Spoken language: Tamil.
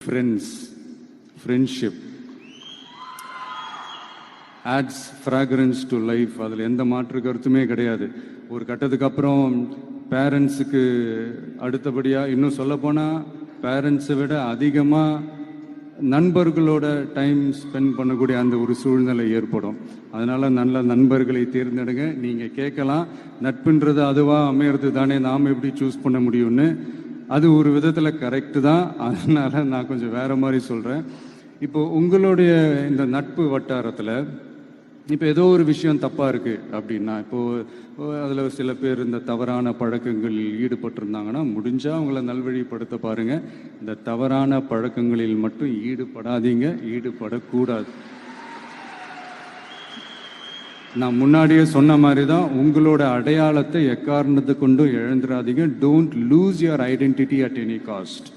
Friendship adds fragrance to life. அதில் எந்த மாற்று கருத்துமே கிடையாது. ஒரு கட்டத்துக்கு அப்புறம் பேரண்ட்ஸுக்கு அடுத்தபடியாக, இன்னும் சொல்லப்போனால் பேரண்ட்ஸை விட அதிகமாக நண்பர்களோட டைம் ஸ்பெண்ட் பண்ணக்கூடிய அந்த ஒரு சூழ்நிலை ஏற்படும். அதனால் நல்ல நண்பர்களை தேர்ந்தெடுங்க. நீங்கள் கேட்கலாம், நட்புன்றது அதுவாக அமையிறது தானே, நாம் எப்படி சூஸ் பண்ண முடியும்னு. அது ஒரு விதத்தில் கரெக்டு தான். அதனால் நான் கொஞ்சம் வேறு மாதிரி சொல்கிறேன். இப்போது உங்களுடைய இந்த நட்பு வட்டாரத்தில் இப்போ ஏதோ ஒரு விஷயம் தப்பாக இருக்குது அப்படின்னா, இப்போது அதில் சில பேர் இந்த தவறான பழக்கங்களில் ஈடுபட்டிருந்தாங்கன்னா முடிஞ்சால் அவங்கள நல்வழிப்படுத்த பாருங்கள். இந்த தவறான பழக்கங்களில் மட்டும் ஈடுபடாதீங்க, ஈடுபடக்கூடாது. நான் முன்னாடியே சொன்ன மாதிரி தான், உங்களோட அடையாளத்தை எக்காரணத்தை கொண்டும் இழந்துடாதீங்க. Don't lose your identity at any cost.